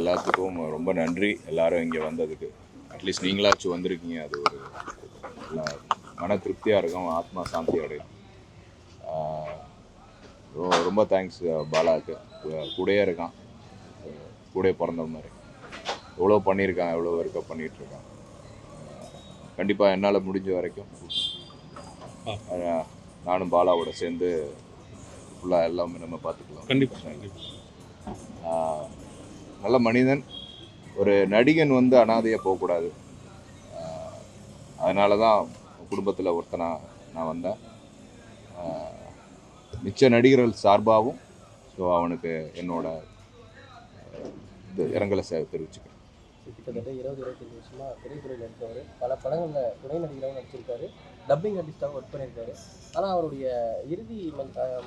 எல்லாத்துக்கும் ரொம்ப நன்றி. எல்லாரும் இங்கே வந்ததுக்கு. அட்லீஸ்ட் நீங்களாச்சும் வந்திருக்கீங்க. அது ஒரு மன திருப்தியாக இருக்கும், ஆத்மா சாந்தி அடையும். ரொம்ப தேங்க்ஸ் பாலாவுக்கு. கூடயே இருக்கான், கூட பிறந்த மாதிரி. எவ்வளோ பண்ணியிருக்கான், எவ்வளோ ஒர்க்கை பண்ணிகிட்ருக்கான். கண்டிப்பாக என்னால் முடிஞ்ச வரைக்கும் நானும் பாலாவோட சேர்ந்து ஃபுல்லாக எல்லாமே நம்ம பார்த்துக்கலாம். கண்டிப்பாக. நல்ல மனிதன். ஒரு நடிகன் வந்து அனாதையாக போகக்கூடாது. அதனால தான் குடும்பத்தில் ஒருத்தனாக நான் வந்தேன். மிச்ச நடிகர்கள் சார்பாகவும் ஸோ அவனுக்கு என்னோட இரங்கலை தெரிவிச்சுக்கிறேன். கிட்டத்தட்ட 20-25 வருஷமாக திரைத்துறையில் இருக்கவர். பல படங்களில் துணை நடிகராகவும் நடிச்சிருக்காரு, டப்பிங் ஆர்டிஸ்டாகவும் ஒர்க் பண்ணியிருக்காரு. ஆனால் அவருடைய இறுதி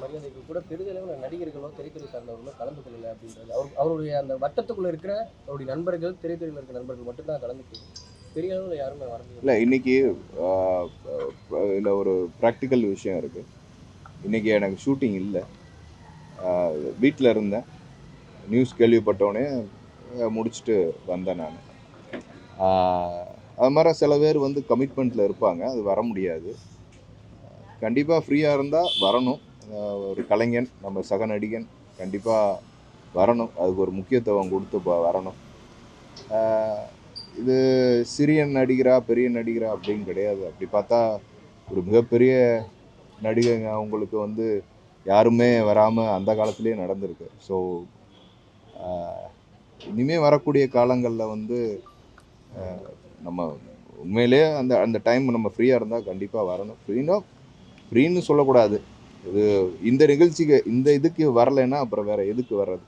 மரியாதைக்கு கூட பெரிதளவில் நடிகர்களோ திரைத்துறை சார்ந்தவர்களோ கலந்து கொள்ளலை அப்படின்றது. அவருடைய அந்த வட்டத்துக்குள்ளே இருக்கிற அவருடைய நண்பர்கள், திரைத்துறையில் இருக்கிற நண்பர்கள் மட்டும்தான் கலந்துக்கு, பெரிய அளவில் யாருமே வரல. இல்லை, இன்றைக்கி இதில் ஒரு ப்ராக்டிக்கல் விஷயம் இருக்குது. இன்றைக்கி எனக்கு ஷூட்டிங் இல்லை, வீட்டில் இருந்தேன். நியூஸ் கேள்விப்பட்டோடனே முடிச்சுட்டு வந்தேன் நான். அது மாதிரி சில பேர் வந்து கமிட்மெண்ட்டில் இருப்பாங்க, அது வர முடியாது. கண்டிப்பாக ஃப்ரீயாக இருந்தால் வரணும். ஒரு கலைஞன், நம்ம சக நடிகன் கண்டிப்பாக வரணும். அதுக்கு ஒரு முக்கியத்துவம் கொடுத்து வரணும். இது சிறிய நடிகரா பெரிய நடிகரா அப்படின்னு கிடையாது. அப்படி பார்த்தா ஒரு மிகப்பெரிய நடிகைங்க அவங்களுக்கு வந்து யாருமே வராமல் அந்த காலத்துலேயே நடந்திருக்கு. ஸோ இனிமேல் வரக்கூடிய காலங்களில் வந்து நம்ம உண்மையிலே அந்த டைம் நம்ம ஃப்ரீயாக இருந்தால் கண்டிப்பாக வரணும். ஃப்ரீன்னு சொல்லக்கூடாது. இது இந்த நிகழ்ச்சிக்கு இந்த இதுக்கு வரலைன்னா அப்புறம் வேறு எதுக்கு வர்றது?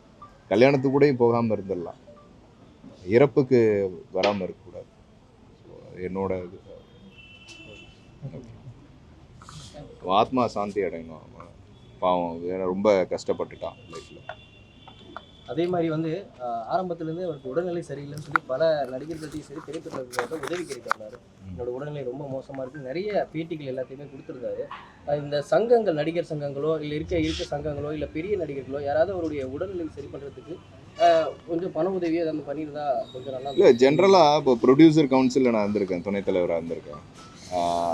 கல்யாணத்துக்கு கூட போகாமல் இருந்துடலாம், இறப்புக்கு வராமல் இருக்கக்கூடாது. என்னோட இது ஆத்மா சாந்தி அடையணும். பாவம் ரொம்ப கஷ்டப்பட்டுட்டான் லைஃப்பில். அதே மாதிரி வந்து ஆரம்பத்துலேருந்து அவருக்கு உடல்நிலை சரியில்லைன்னு சொல்லி பல நடிகர்களையும் சரி திரைத்துறையினரோட உதவி கேட்கிறாரு. என்னோட உடல்நிலை ரொம்ப மோசமாக இருக்குது, நிறைய பேட்டிகள் எல்லாத்தையுமே கொடுத்துருந்தாரு. இந்த சங்கங்கள், நடிகர் சங்கங்களோ இல்லை இருக்க சங்கங்களோ இல்லை பெரிய நடிகர்களோ யாராவது அவருடைய உடல்நிலை சரி பண்ணுறதுக்கு கொஞ்சம் பண உதவியோ ஏதாவது பண்ணியிருந்தா கொஞ்சம் நல்லா. இல்லை, ஜென்ரலாக இப்போ ப்ரொடியூசர் கவுன்சிலில் நான் இருந்திருக்கேன், துணைத் தலைவராக இருந்திருக்கேன்.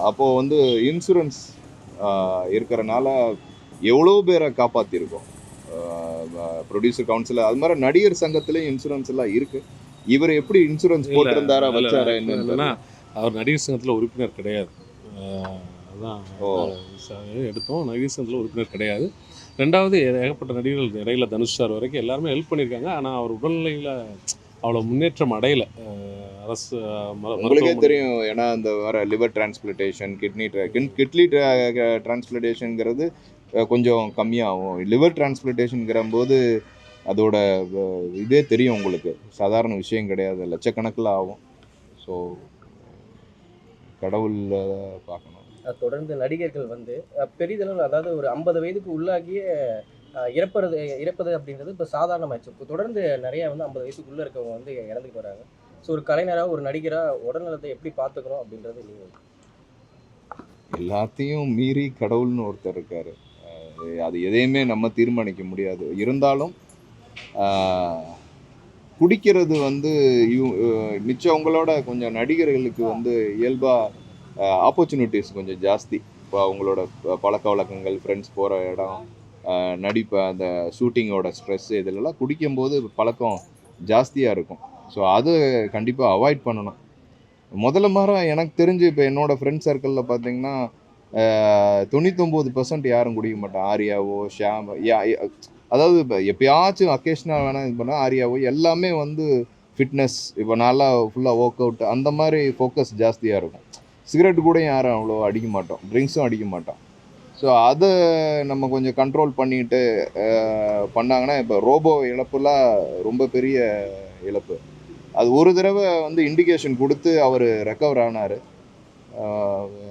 அப்போது வந்து இன்சூரன்ஸ் இருக்கிறனால எவ்வளோ பேரை காப்பாற்றிருக்கோம். ப்ரொடியூசர் கவுன்சில் அது மாதிரி நடிகர் சங்கத்திலையும் இன்சூரன்ஸ் எல்லாம் இருக்கு. இவர் எப்படி இன்சூரன்ஸ் போட்டிருந்தாரா வச்சாரா என்னன்னா, அவர் நடிகர் சங்கத்தில் உறுப்பினர் கிடையாது. அதான் எடுத்தோம், நடிகர் சங்கத்தில் உறுப்பினர் கிடையாது. ரெண்டாவது, ஏகப்பட்ட நடிகர்கள் இடையில தனுஷ் சார் வரைக்கும் எல்லாருமே ஹெல்ப் பண்ணியிருக்காங்க. ஆனால் அவர் உடல்நிலையில் அவ்வளோ முன்னேற்றம் அடையலை. அரசு உங்களுக்கே தெரியும், ஏன்னா அந்த வர லிவர் டிரான்ஸ்பிளேஷன், கிட்னி டிரான்ஸ்பிளேஷனுங்கிறது கொஞ்சம் கம்மியாகும். லிவர் டிரான்ஸ்பிளேஷனுங்கிற போது அதோட இதே தெரியும் உங்களுக்கு, சாதாரண விஷயம் கிடையாது, லட்சக்கணக்கில் ஆகும். ஸோ கடவுள் பார்க்கணும். தொடர்ந்து நடிகர்கள் வந்து பெரிதளவில், அதாவது ஒரு 50 வயதுக்கு உள்ளாகிய இறப்பது அப்படின்றது இப்போ சாதாரணமாகிடுச்சு. இப்போ தொடர்ந்து நிறைய வந்து 50 வயசுக்குள்ளே இருக்கவங்க வந்து இறந்துட்டு வராங்க. ஸோ ஒரு கலைஞராக, ஒரு நடிகராக உடல்நலத்தை எப்படி பார்த்துக்கணும் அப்படின்றது நீங்கள்? எல்லாத்தையும் மீறி கடவுள்னு ஒருத்தர் இருக்கார். அது எதையுமே நம்ம தீர்மானிக்க முடியாது. இருந்தாலும் குடிக்கிறது வந்து மிச்சவங்களோட கொஞ்சம் நடிகர்களுக்கு வந்து இயல்பாக ஆப்பர்ச்சுனிட்டிஸ் கொஞ்சம் ஜாஸ்தி. இப்போ அவங்களோட பழக்க வழக்கங்கள், ஃப்ரெண்ட்ஸ் போகிற இடம், நடிப்பு, அந்த ஷூட்டிங்கோட ஸ்ட்ரெஸ், இதிலெல்லாம் குடிக்கும்போது பழக்கம் ஜாஸ்தியாக இருக்கும். ஸோ அது கண்டிப்பாக அவாய்ட் பண்ணணும். முதல்ல மாதிரி எனக்கு தெரிஞ்சு இப்போ என்னோடய ஃப்ரெண்ட் சர்க்கிளில் பார்த்தீங்கன்னா 99% யாரும் குடிக்க மாட்டான். ஆரியாவோ ஷாம், அதாவது இப்போ எப்பயாச்சும் அக்கேஷனாக வேணால் இது பண்ணால் ஆரியாவோ எல்லாமே வந்து ஃபிட்னஸ், இப்போ நல்லா ஃபுல்லாக ஒர்க் அவுட், அந்த மாதிரி ஃபோக்கஸ் ஜாஸ்தியாக இருக்கும். சிகரெட் கூட யாரும் அவ்வளோ அடிக்க மாட்டோம், ட்ரிங்க்ஸும் அடிக்க மாட்டோம். ஸோ அதை நம்ம கொஞ்சம் கண்ட்ரோல் பண்ணிட்டு பண்ணாங்கன்னா, இப்போ ரோபோ இழப்புலாம் ரொம்ப பெரிய இழப்பு. அது ஒரு தடவை வந்து இண்டிகேஷன் கொடுத்து அவர் ரெக்கவர் ஆனார்.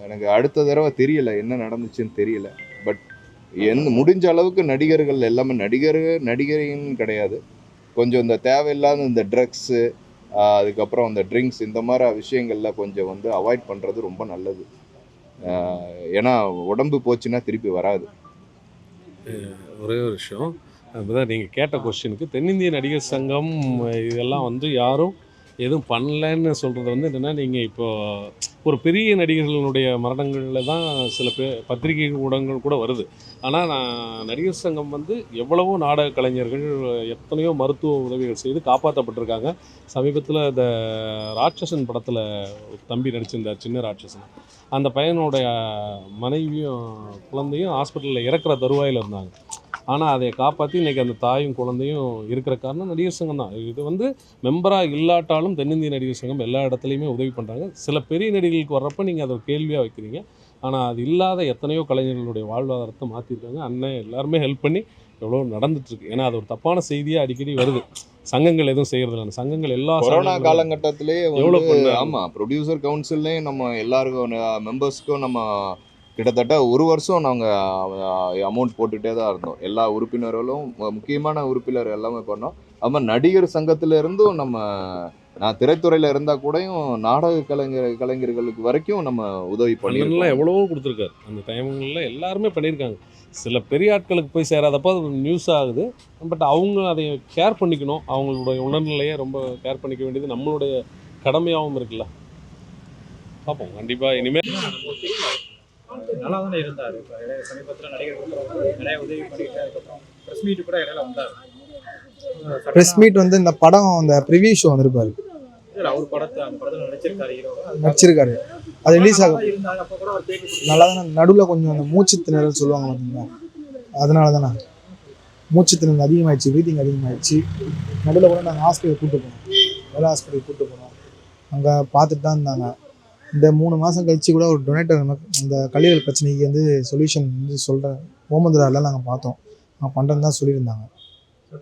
எனக்கு அடுத்த தடவை தெரியலை என்ன நடந்துச்சுன்னு தெரியல. பட் முடிஞ்ச அளவுக்கு நடிகர்கள் எல்லாமே நடிகரின்னு கிடையாது, கொஞ்சம் இந்த தேவையில்லாத இந்த ட்ரக்ஸு, அதுக்கப்புறம் இந்த ட்ரிங்க்ஸ், இந்த மாதிரி விஷயங்களில் கொஞ்சம் வந்து அவாய்ட் பண்ணுறது ரொம்ப நல்லது. ஏன்னா உடம்பு போச்சுன்னா திருப்பி வராது. ஒரே ஒரு விஷயம், அதுதான் நீங்கள் கேட்ட கொஸ்டினுக்கு தென்னிந்திய நடிகர் சங்கம் இதெல்லாம் வந்து யாரும் எதுவும் பண்ணலன்னு சொல்கிறது வந்து என்னென்னா, நீங்கள் இப்போ ஒரு பெரிய நடிகர்களுடைய மரணங்களில் தான் சில பத்திரிகை ஊடகங்கள் கூட வருது. ஆனால் நடிகர் சங்கம் வந்து எவ்வளவோ நாடக கலைஞர்கள் எத்தனையோ மருத்துவ உதவிகள் செய்து காப்பாற்றப்பட்டிருக்காங்க. சமீபத்தில் இந்த ராட்சசன் படத்தில் தம்பி நடிச்சிருந்தார், சின்ன ராட்சசன். அந்த பையனுடைய மனைவியும் குழந்தையும் ஹாஸ்பிட்டலில் இறக்குற தருவாயில் இருந்தாங்க. ஆனால் அதை காப்பாற்றி இன்றைக்கி அந்த தாயும் குழந்தையும் இருக்கிற காரணம் நடிகர் சங்கம் தான். இது வந்து மெம்பராக இல்லாட்டாலும் தென்னிந்திய நடிகர் சங்கம் எல்லா இடத்துலையுமே உதவி பண்ணுறாங்க. சில பெரிய நடிகர்களுக்கு வர்றப்போ நீங்கள் அதை ஒரு கேள்வியாக வைக்கிறீங்க. ஆனால் அது இல்லாத எத்தனையோ கலைஞர்களுடைய வாழ்வாதாரத்தை மாற்றிருக்காங்க. அண்ணன் எல்லாருமே ஹெல்ப் பண்ணி எவ்வளோ நடந்துட்டுருக்கு. ஏன்னா அது ஒரு தப்பான செய்தியாக அடிக்கடி வருது. சங்கங்கள் எதுவும் செய்கிறதில்ல. அந்த சங்கங்கள் எல்லா கொரோனா காலகட்டத்திலேயே எவ்வளோ ஆமாம், ப்ரொடியூசர் கவுன்சில்லையும் நம்ம எல்லாருக்கும் மெம்பர்ஸ்க்கும் நம்ம கிட்டத்தட்ட ஒரு வருஷம் நாங்கள் அமௌண்ட் போட்டுகிட்டே தான் இருந்தோம். எல்லா உறுப்பினர்களும் முக்கியமான உறுப்பினர் எல்லாமே பண்ணோம். அது மாதிரி நடிகர் சங்கத்தில் இருந்தும் நான் திரைத்துறையில் இருந்தால் கூடயும் நாடக கலைஞர்களுக்கு வரைக்கும் நம்ம உதவி பண்ணிடலாம். எவ்வளவோ கொடுத்துருக்காரு. அந்த டைம்களில் எல்லாருமே பண்ணியிருக்காங்க. சில பெரிய ஆட்களுக்கு போய் சேராதப்போ அது நியூஸ் ஆகுது. பட் அவங்க அதை கேர் பண்ணிக்கணும். அவங்களுடைய உணர்நிலையை ரொம்ப கேர் பண்ணிக்க வேண்டியது நம்மளுடைய கடமையாகவும் இருக்குல்ல. பார்ப்போம் கண்டிப்பாக இனிமேல். நல்லா தானே இருந்தார். இப்போ சமீபத்தில் நடிகர்கள் நிறைய உதவி பண்ணிட்டு அதுக்கப்புறம் ப்ரெஸ் மீட்டு கூட இடையில வந்தார். ப்ரெஸ் மீட் வந்து இந்த படம் அந்த ப்ரிவியூ ஷோ வந்திருப்பாரு. இல்லை அவர் அந்த படத்தில் நடிச்சிருக்காரு. அது ரிலீஸ் ஆகும் இருந்தாங்க. அப்போ கூட அவர் பேட்டி நல்லா தானே. நடுவில் கொஞ்சம் அந்த மூச்சு திணறல் சொல்லுவாங்க பார்த்தீங்களா, அதனால தானே மூச்சு திணறல் அதிகமாகிடுச்சு, ப்ரீத்திங் அதிகமாகிடுச்சு. நடுவில் கூட நாங்கள் ஹாஸ்பிட்டல் கூப்பிட்டு போனோம், வேலை ஹாஸ்பிட்டல் கூப்பிட்டு போனோம். அங்கே பார்த்துட்டு தான் இருந்தாங்க. இந்த 3 மாதம் கழிச்சு கூட ஒரு டொனேட்டர் இந்த கல்லீரல் பிரச்சனைக்கு வந்து சொல்யூஷன் வந்து சொல்கிறேன் ஓமந்துராவில் நாங்கள் பார்த்தோம். அவங்க பண்ணுறதுன்னு தான் சொல்லியிருந்தாங்க.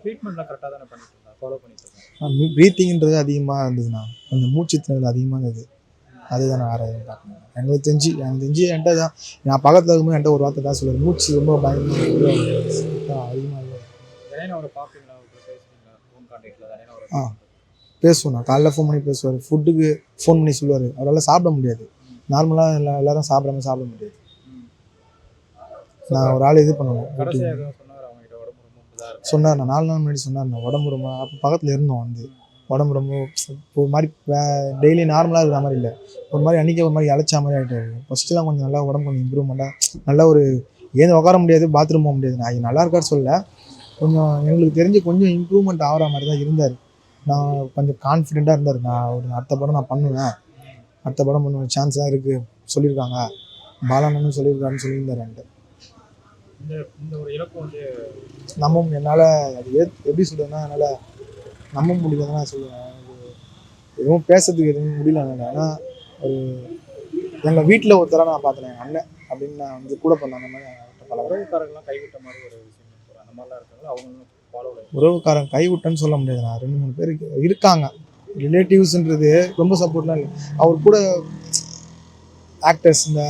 ட்ரீட்மெண்ட்லாம் கரெக்டாக தானே பண்ணிட்டு இருந்தாங்க, ஃபாலோ பண்ணிட்டு இருந்தாங்க. ப்ரீத்திங்கிறது அதிகமாக இருந்ததுண்ணா, கொஞ்சம் மூச்சு திணறல் அதிகமாக இருந்தது. அதுதான் வேறு எதுவும் பார்க்கணும். எனக்கு தெரிஞ்சு என்கிட்ட தான், நான் பக்கத்தில் இருக்கும்போது என்கிட்ட ஒரு வார்த்தை தான் சொல்லுவேன், மூச்சு ரொம்ப பயங்கரமாக அதிகமாக. அவரை பார்ப்பீங்களா, பேசுவீங்களா, ஃபோன் கான்டாக்டில் தானே? பேசுவோம். நான் காலைல ஃபோன் பண்ணி பேசுவார், ஃபுட்டுக்கு ஃபோன் பண்ணி சொல்லுவார். அவரால் சாப்பிட முடியாது, நார்மலாக எல்லாரும் சாப்பிட முடியாது. நான் ஒரு ஆள் இது பண்ணுவேன் சொன்னார். நான் 4 நாள் முன்னாடி சொன்னார், நான் உடம்பு ரொம்ப, அப்போ பக்கத்தில் இருந்தோம், வந்து உடம்பு ரொம்ப ஒரு மாதிரி டெய்லி நார்மலாக இருக்கிற மாதிரி இல்லை, ஒரு மாதிரி அன்றைக்கி ஒரு மாதிரி இழைச்சா மாதிரி ஆகிட்டாரு. ஃபஸ்ட்டுலாம் கொஞ்சம் நல்லா உடம்பு கொஞ்சம் இம்ப்ரூவ்மெண்ட்டாக, நல்லா ஒரு ஏன் உட்கார முடியாது, பாத்ரூம் போக முடியாது. நான் நல்லா இருக்காரு சொல்ல, கொஞ்சம் எங்களுக்கு தெரிஞ்சு கொஞ்சம் இம்ப்ரூவ்மெண்ட் ஆகிற மாதிரி தான் இருந்தார். நான் கொஞ்சம் கான்ஃபிடெண்ட்டாக இருந்தார். நான் ஒரு அடுத்த படம் நான் பண்ணுவேன், அடுத்த படம் பண்ணுவேன், சான்ஸ் தான் இருக்குது சொல்லியிருக்காங்க, பாலானன்னு சொல்லியிருக்காருன்னு சொல்லியிருந்தார் என்கிட்ட. இந்த ஒரு இலக்கு வந்து என்னால் அது எப்படி சொல்கிறதுன்னா, என்னால் நம்ப முடியலன்னு நான் சொல்லுவேன். எதுவும் பேசுறதுக்கு எதுவும் முடியல என்னால். ஏன்னா ஒரு எங்கள் வீட்டில் ஒருத்தராக நான் பார்த்தேன், எங்கள் அண்ணன் அப்படின்னு நான் வந்து கூட பண்ண அந்த மாதிரி பல உறவுக்காரங்களாம் கைவிட்ட மாதிரி ஒரு விஷயம் அந்த மாதிரிலாம் இருக்காங்க. அவங்க ஃபாலோ உறவுக்காரங்க கைவிட்டேன்னு சொல்ல முடியாது. நான் 2-3 பேர் இருக்காங்க. ரிலேட்டிவ்ஸ்ன்றது ரொம்ப சப்போர்ட்லாம் இல்லை. அவர் கூட ஆக்டர்ஸ் இந்த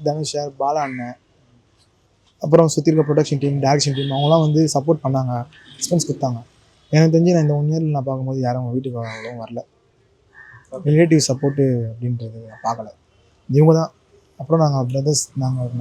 தனுஷ் சார், பாலா அண்ணன், அப்புறம் சுற்றி இருக்க ப்ரொடக்ஷன் டீம், டேரக்ஷன் டீம், அவங்களாம் வந்து சப்போர்ட் பண்ணாங்க, எக்ஸ்பென்ஸ் கொடுத்தாங்க. எனக்கு தெரிஞ்சு நான் இந்த 1 இயரில் நான் பார்க்கும்போது யாரும் அவங்க வீட்டுக்கு அவ்வளோவும் வரல. ரிலேட்டிவ் சப்போர்ட்டு அப்படின்றது நான் பார்க்கல. இவங்க தான். அப்புறம் நாங்கள் பிரதர்ஸ் நாங்கள்